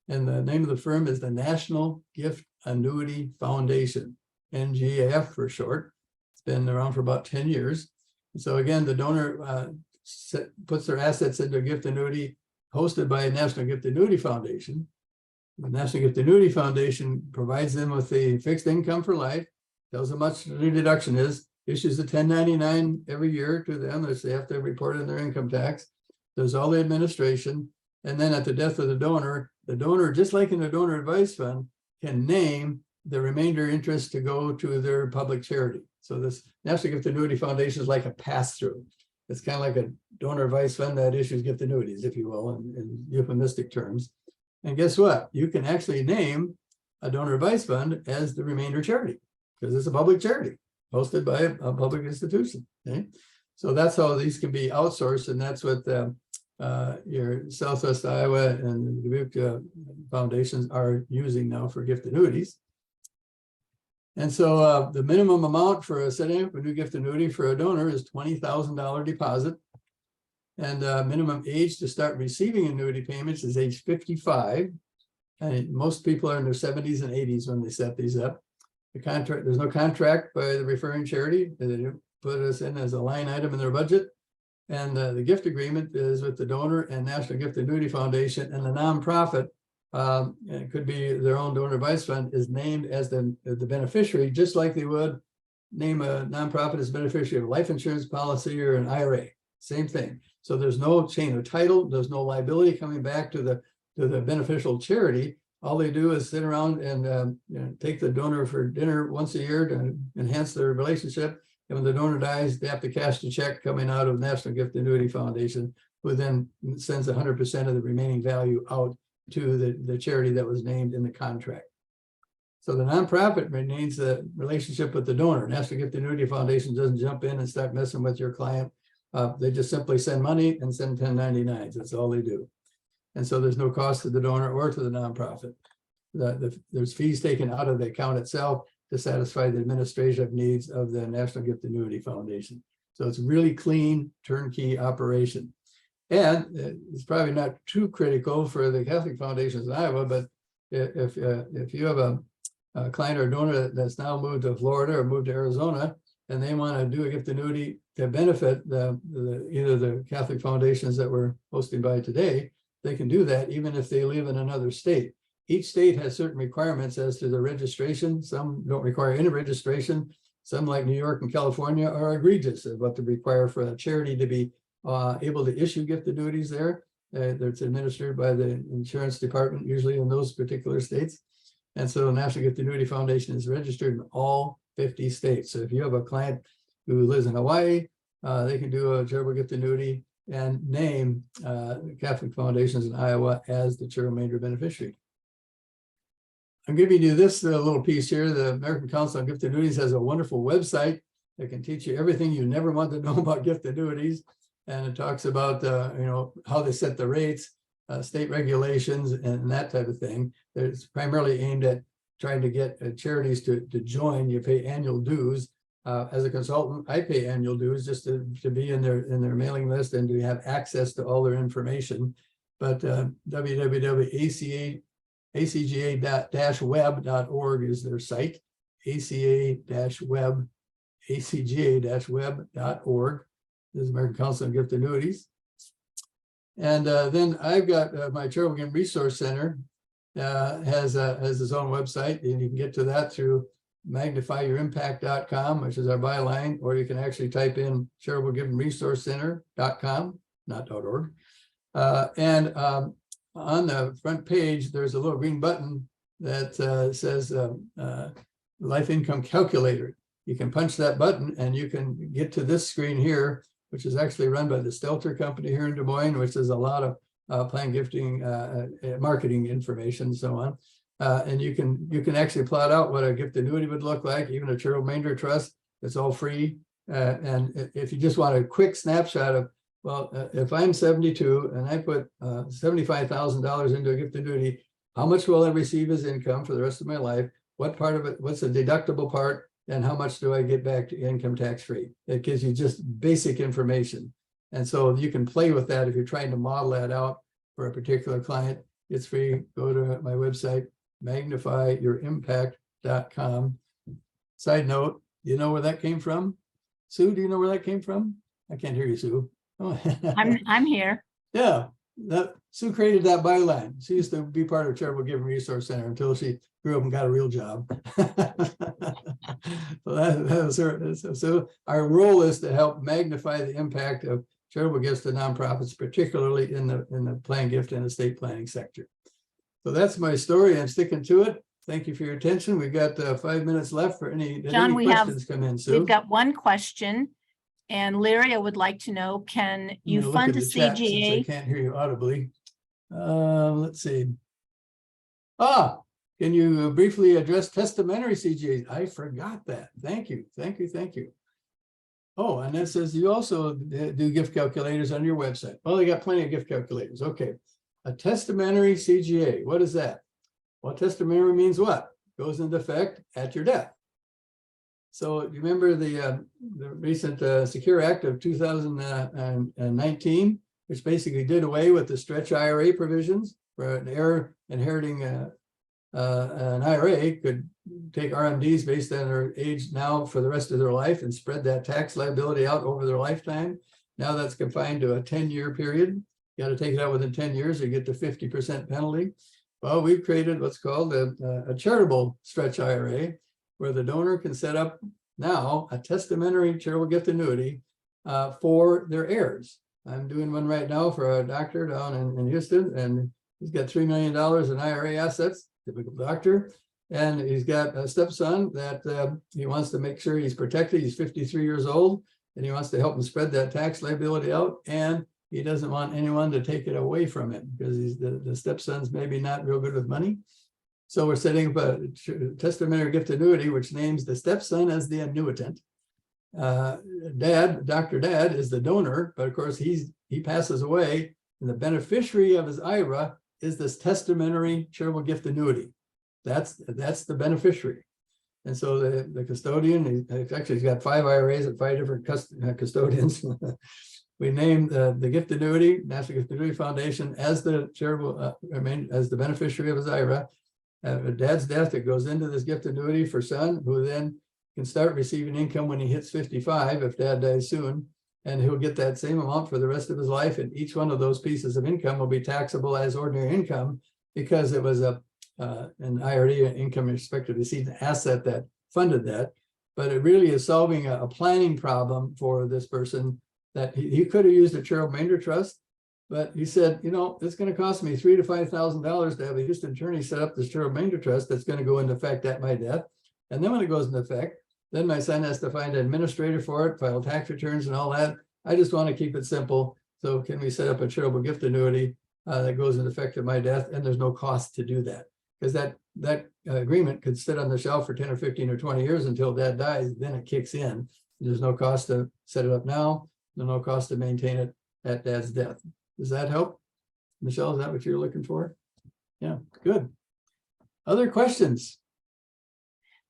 And the name of the firm is the National Gift Annuity Foundation, NGAF for short. It's been around for about 10 years. So again, the donor puts their assets into a gift annuity hosted by a National Gift Annuity Foundation. The National Gift Annuity Foundation provides them with the fixed income for life, tells them how much their deduction is, issues a 1099 every year to them as they have to report in their income tax, does all the administration, and then at the death of the donor, just like in the donor advice fund, can name the remainder interest to go to their public charity. So this National Gift Annuity Foundation is like a pass-through. It's kind of like a donor advice fund that issues gift annuities, if you will, in euphemistic terms. And guess what? You can actually name a donor advice fund as the remainder charity because it's a public charity hosted by a public institution. Okay? So that's how these can be outsourced, and that's what your Southwest Iowa and Dubuque foundations are using now for gift annuities. And so the minimum amount for setting up a new gift annuity for a donor is $20,000 deposit. And minimum age to start receiving annuity payments is age 55. And most people are in their 70s and 80s when they set these up. The contract, there's no contract by the referring charity. They put us in as a line item in their budget. And the gift agreement is with the donor and National Gift Annuity Foundation, and the nonprofit, it could be their own donor advice fund, is named as the beneficiary, just like they would name a nonprofit as beneficiary of a life insurance policy or an IRA. Same thing. So there's no chain of title, there's no liability coming back to the beneficial charity. All they do is sit around and take the donor for dinner once a year to enhance their relationship. And when the donor dies, they have to cash the check coming out of National Gift Annuity Foundation, who then sends 100% of the remaining value out to the charity that was named in the contract. So the nonprofit remains the relationship with the donor. National Gift Annuity Foundation doesn't jump in and start messing with your client. They just simply send money and send 1099s. That's all they do. And so there's no cost to the donor or to the nonprofit. There's fees taken out of the account itself to satisfy the administrative needs of the National Gift Annuity Foundation. So it's really clean, turnkey operation. And it's probably not too critical for the Catholic foundations in Iowa, but if you have a client or donor that's now moved to Florida or moved to Arizona, and they want to do a gift annuity to benefit either the Catholic foundations that we're hosting by today, they can do that even if they live in another state. Each state has certain requirements as to the registration. Some don't require any registration. Some, like New York and California, are egregious of what to require for a charity to be able to issue gift annuities there. It's administered by the insurance department, usually in those particular states. And so the National Gift Annuity Foundation is registered in all 50 states. So if you have a client who lives in Hawaii, they can do a charitable gift annuity and name Catholic foundations in Iowa as the charitable remainder beneficiary. I'm giving you this little piece here. The American Council on Gift Annuities has a wonderful website that can teach you everything you never want to know about gift annuities. And it talks about how they set the rates, state regulations, and that type of thing. It's primarily aimed at trying to get charities to join. You pay annual dues. As a consultant, I pay annual dues just to be in their mailing list and to have access to all their information. But www.acga-web.org is their site. acga-web.org is American Council on Gift Annuities. And then I've got my Charitable Gift Resource Center has its own website, and you can get to that through magnifyyouриmpact.com, which is our byline, or you can actually type in charitablegivingresourcecenter.com, not .org. And on the front page, there's a little green button that says Life Income Calculator. You can punch that button and you can get to this screen here, which is actually run by the Stelter Company here in Des Moines, which is a lot of plan gifting, marketing information, and so on. And you can actually plot out what a gift annuity would look like, even a charitable remainder trust. It's all free. And if you just want a quick snapshot of, well, if I'm 72 and I put $75,000 into a gift annuity, how much will I receive as income for the rest of my life? What part of it, what's the deductible part? And how much do I get back to income tax free? It gives you just basic information. And so you can play with that if you're trying to model that out for a particular client. It's free. Go to my website, magnifyyourimpact.com. Side note, do you know where that came from? Sue, do you know where that came from? I can't hear you, Sue. Oh. I'm here. Yeah, Sue created that byline. She used to be part of Charitable Gift Resource Center until she grew up and got a real job. So that was her. So our role is to help magnify the impact of charitable gifts to nonprofits, particularly in the plan gift and estate planning sector. So that's my story. I'm sticking to it. Thank you for your attention. We've got 5 minutes left for any questions come in. Sue? We've got one question. And Larry, I would like to know, can you fund a CGA? I can't hear you audibly. Let's see. Can you briefly address testamentary CGAs? I forgot that. Thank you. Oh, and that says you also do gift calculators on your website. Well, they got plenty of gift calculators. Okay. A testamentary CGA. What is that? Well, testamentary means what? Goes into effect at your death. So you remember the recent Secure Act of 2019, which basically did away with the stretch IRA provisions for an heir inheriting an IRA could take RMDs based on their age now for the rest of their life and spread that tax liability out over their lifetime. Now that's confined to a 10-year period. You got to take it out within 10 years, you get the 50% penalty. Well, we've created what's called a charitable stretch IRA, where the donor can set up now a testamentary charitable gift annuity for their heirs. I'm doing one right now for a doctor down in Houston, and he's got $3 million in IRA assets, typical doctor. And he's got a stepson that he wants to make sure he's protected. He's 53 years old, and he wants to help him spread that tax liability out. And he doesn't want anyone to take it away from him because he's the stepson's maybe not real good with money. So we're setting up a testamentary gift annuity, which names the stepson as the annuitant. Dr. Dad is the donor, but of course he passes away, and the beneficiary of his IRA is this testamentary charitable gift annuity. That's the beneficiary. And so the custodian, he's got 5 IRAs at 5 different custodians. We named the gift annuity, National Gift Annuity Foundation, as the charitable, as the beneficiary of his IRA. At Dad's death, it goes into this gift annuity for son, who then can start receiving income when he hits 55, if Dad dies soon, and he'll get that same amount for the rest of his life. And each one of those pieces of income will be taxable as ordinary income because it was an IRA, income expected to receive, an asset that funded that. But it really is solving a planning problem for this person, that he could have used a charitable remainder trust, but he said, you know, it's going to cost me $3,000 to $5,000 to have a Houston attorney set up this charitable remainder trust that's going to go into effect at my death. And then when it goes into effect, then my son has to find an administrator for it, file tax returns and all that. I just want to keep it simple. So can we set up a charitable gift annuity that goes into effect at my death? And there's no cost to do that, because that agreement could sit on the shelf for 10 or 15 or 20 years until Dad dies. Then it kicks in. There's no cost to set it up now. No cost to maintain it at Dad's death. Does that help? Michelle, is that what you're looking for? Yeah, good. Other questions?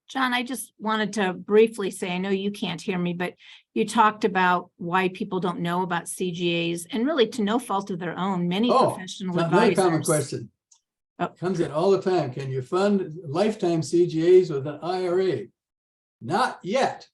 John, I just wanted to briefly say, I know you can't hear me, but you talked about why people don't know about CGAs, and really to no fault of their own, many professional advisors. Another common question. Comes in all the time. Can you fund lifetime CGAs with an IRA? Not yet.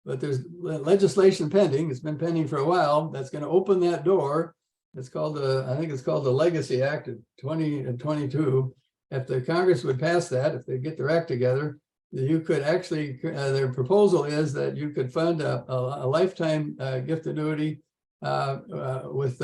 But there's legislation pending. It's been pending for a while. That's going to open that door. It's called I think it's called the Legacy Act of 2022. If the Congress would pass that, if they get their act together, you could actually, their proposal is that you could fund a lifetime gift annuity with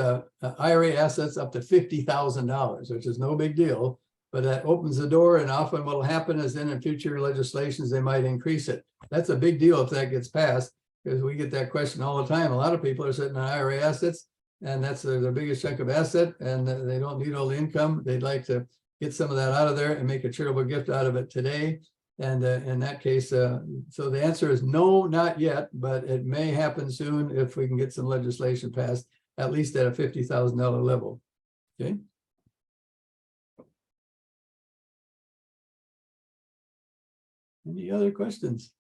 IRA assets up to $50,000, which is no big deal. But that opens the door, and often what will happen is then in future legislations, they might increase it. That's a big deal if that gets passed, because we get that question all the time. A lot of people are sitting on IRA assets, and that's their biggest chunk of asset, and they don't need all the income. They'd like to get some of that out of there and make a charitable gift out of it today. And in that case, so the answer is no, not yet, but it may happen soon if we can get some legislation passed, at least at a $50,000 level. Okay. Any other questions?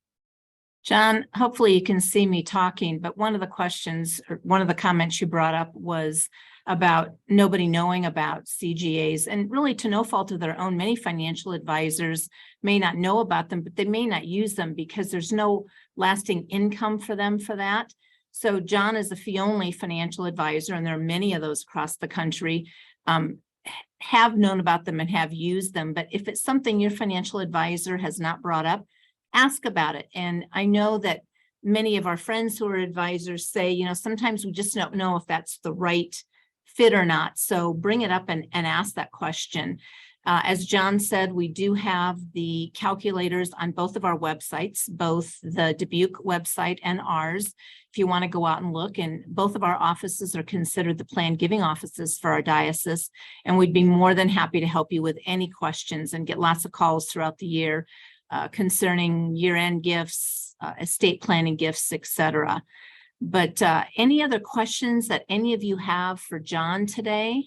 John, hopefully you can see me talking, but one of the questions, or one of the comments you brought up was about nobody knowing about CGAs, and really to no fault of their own. Many financial advisors may not know about them, but they may not use them because there's no lasting income for them for that. So John is a fee-only financial advisor, and there are many of those across the country, have known about them and have used them. But if it's something your financial advisor has not brought up, ask about it. And I know that many of our friends who are advisors say, you know, sometimes we just don't know if that's the right fit or not. So bring it up and ask that question. As John said, we do have the calculators on both of our websites, both the Dubuque website and ours, if you want to go out and look. And both of our offices are considered the planned giving offices for our diocese. And we'd be more than happy to help you with any questions, and get lots of calls throughout the year concerning year-end gifts, estate planning gifts, etc. But any other questions that any of you have for John today?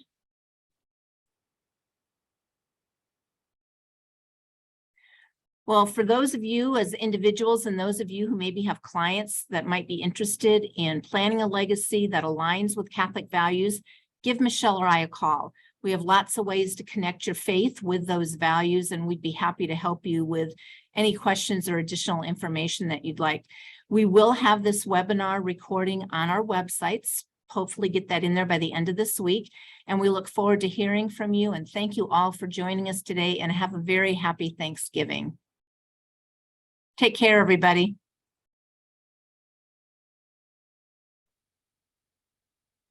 Well, for those of you as individuals, and those of you who maybe have clients that might be interested in planning a legacy that aligns with Catholic values, give Michelle or I a call. We have lots of ways to connect your faith with those values, and we'd be happy to help you with any questions or additional information that you'd like. We will have this webinar recording on our websites. Hopefully get that in there by the end of this week. And we look forward to hearing from you. And thank you all for joining us today, and have a very happy Thanksgiving. Take care, everybody.